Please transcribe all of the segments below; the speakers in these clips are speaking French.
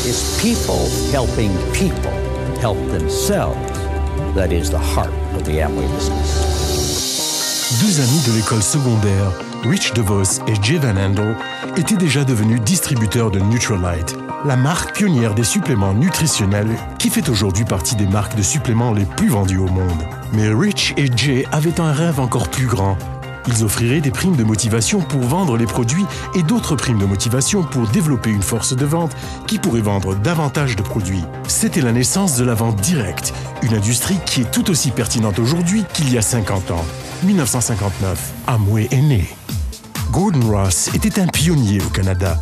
is people help themselves. That is the heart of the Amway business. Deux amis de l'école secondaire, Rich DeVos et Jay Van Andel, étaient déjà devenus distributeurs de Nutrilite, la marque pionnière des suppléments nutritionnels qui fait aujourd'hui partie des marques de suppléments les plus vendues au monde. Mais Rich et Jay avaient un rêve encore plus grand. Ils offriraient des primes de motivation pour vendre les produits et d'autres primes de motivation pour développer une force de vente qui pourrait vendre davantage de produits. C'était la naissance de la vente directe, une industrie qui est tout aussi pertinente aujourd'hui qu'il y a 50 ans. 1959, Amway est né. Gordon Ross était un pionnier au Canada.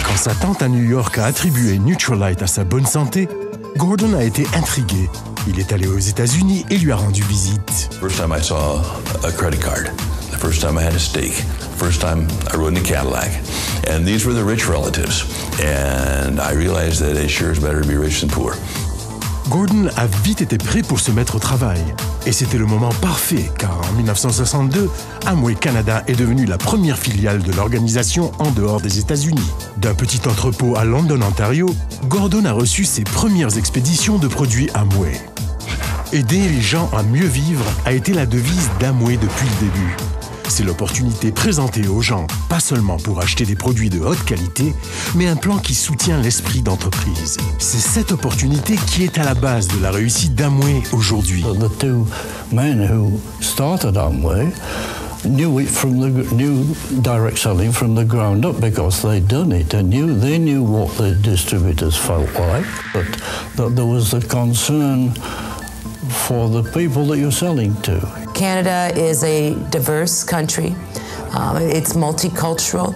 Quand sa tante à New York a attribué Nutrilite à sa bonne santé, Gordon a été intrigué. Il est allé aux États-Unis et lui a rendu visite. First time I saw a credit card. The first time I had a steak. First time I rode in a Cadillac. And these were the rich relatives. And I realized that it sure is better to be rich than poor. Gordon a vite été prêt pour se mettre au travail. Et c'était le moment parfait, car en 1962, Amway Canada est devenue la première filiale de l'organisation en dehors des États-Unis. D'un petit entrepôt à London, Ontario, Gordon a reçu ses premières expéditions de produits Amway. Aider les gens à mieux vivre a été la devise d'Amway depuis le début. C'est l'opportunité présentée aux gens, pas seulement pour acheter des produits de haute qualité, mais un plan qui soutient l'esprit d'entreprise. C'est cette opportunité qui est à la base de la réussite d'Amway aujourd'hui. The two men who started Amway knew direct selling from the ground up because they'd done it. They knew what the distributors felt like, but that there was a concern for the people that you're selling to. Canada is a diverse country. It's multicultural.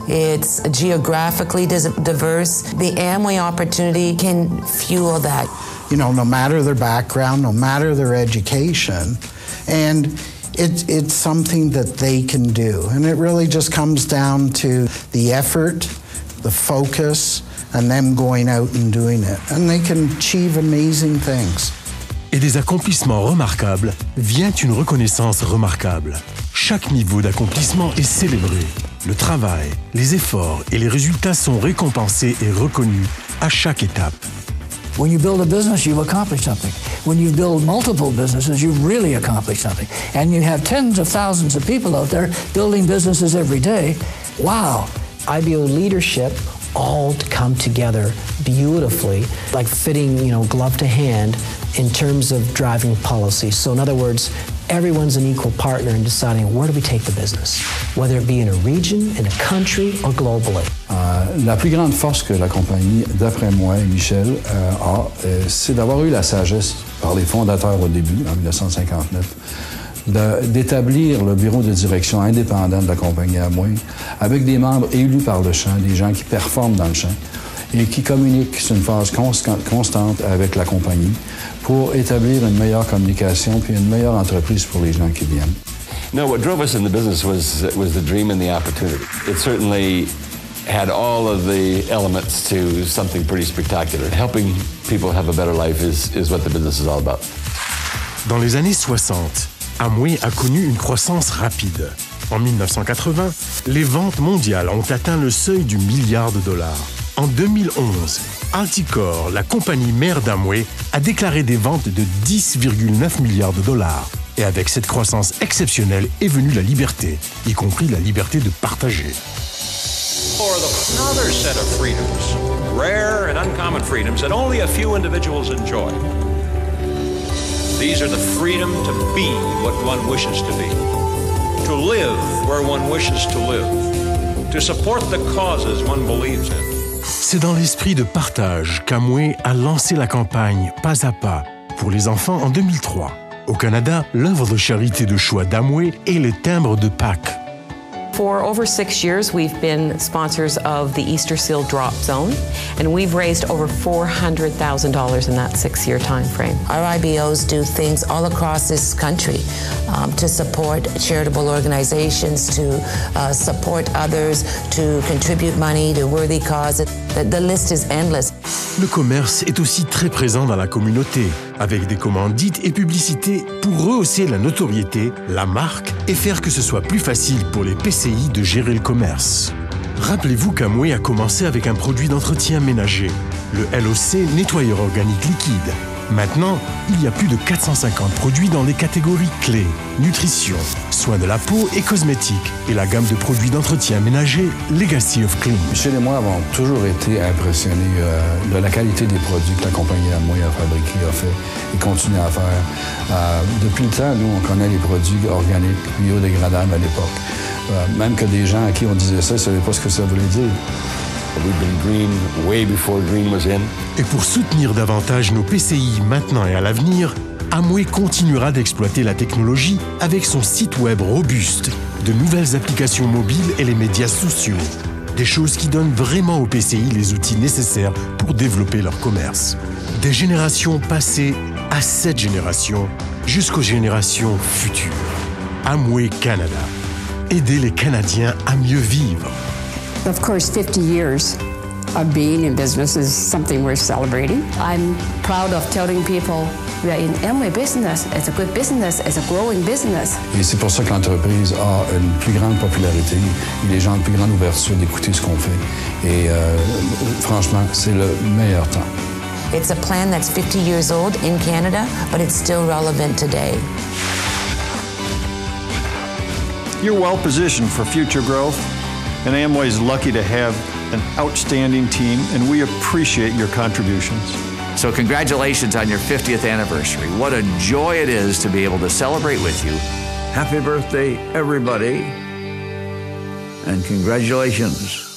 It's geographically diverse. The Amway opportunity can fuel that. You know, no matter their background, no matter their education, and it's something that they can do. And it really just comes down to the effort, the focus, and them going out and doing it. And they can achieve amazing things. Et des accomplissements remarquables vient une reconnaissance remarquable. Chaque niveau d'accomplissement est célébré. Le travail, les efforts et les résultats sont récompensés et reconnus à chaque étape. When you build a business, you've accomplished something. When you build multiple businesses, you've really accomplished something. And you have tens of thousands of people out there building businesses every day. Wow. IBO leadership all come together beautifully, like fitting, glove to hand in terms of driving policy. So in other words, everyone's an equal partner in deciding where do we take the business, whether it be in a region, in a country, or globally. La plus grande force que la compagnie, d'après moi et Michel, c'est d'avoir eu la sagesse par les fondateurs au début, en 1959, d'établir le bureau de direction indépendant de la compagnie Amway avec des membres élus par le champ, des gens qui performent dans le champ et qui communiquent sur une phase constante avec la compagnie pour établir une meilleure communication puis une meilleure entreprise pour les gens qui viennent. No, what drove us in the business was the dream and the opportunity. It certainly had all of the elements to something pretty spectacular. Helping people have a better life is what the business is all about. Dans les années 60, Amway a connu une croissance rapide. En 1980, les ventes mondiales ont atteint le seuil du $1 milliard. En 2011, Alticor, la compagnie mère d'Amway, a déclaré des ventes de $10,9 milliards. Et avec cette croissance exceptionnelle est venue la liberté, y compris la liberté de partager. Or another set of freedoms, rare and uncommon freedoms that only a few individuals enjoy. These are the freedom to be what one wishes to be, to live where one wishes to live, to support the causes one believes in. C'est dans l'esprit de partage qu'Amway a lancé la campagne Pas à pas pour les enfants en 2003. Au Canada, l'œuvre de charité de choix d'Amway est le timbre de Pâques. For over 6 years, we've been sponsors of the Easter Seal Drop Zone, and we've raised over $400,000 in that 6-year time frame. Our IBOs do things all across this country to support charitable organizations, to support others, to contribute money to worthy causes. The list is endless. Le commerce est aussi très présent dans la communauté, avec des commandites et publicités pour rehausser la notoriété, la marque et faire que ce soit plus facile pour les PCI de gérer le commerce. Rappelez-vous qu'Amway a commencé avec un produit d'entretien ménager. le LOC nettoyeur organique liquide. Maintenant, il y a plus de 450 produits dans les catégories clés, nutrition, soins de la peau et cosmétiques, et la gamme de produits d'entretien ménager Legacy of Clean. Michel et moi avons toujours été impressionnés de la qualité des produits que la compagnie Amway a fabriqués, a fait et continue à faire. Depuis le temps, nous, on connaît les produits organiques, biodégradables à l'époque. Même que des gens à qui on disait ça, ils ne savaient pas ce que ça voulait dire. We've been green way before green was in. Et pour soutenir davantage nos PCI maintenant et à l'avenir, Amway continuera d'exploiter la technologie avec son site web robuste, de nouvelles applications mobiles et les médias sociaux. Des choses qui donnent vraiment aux PCI les outils nécessaires pour développer leur commerce. Des générations passées à cette génération, jusqu'aux générations futures. Amway Canada. Aider les Canadiens à mieux vivre. Of course, 50 years of being in business is something we're celebrating. I'm proud of telling people we are in Amway business. It's a good business. It's a growing business. Et c'est pour ça que l'entreprise a une plus grande popularité et les gens ont une plus grande ouverture d'écouter ce qu'on fait. Et franchement, c'est le meilleur temps. It's a plan that's 50 years old in Canada, but it's still relevant today. You're well positioned for future growth. And Amway is lucky to have an outstanding team, and we appreciate your contributions. So congratulations on your 50th anniversary. What a joy it is to be able to celebrate with you. Happy birthday, everybody, and congratulations.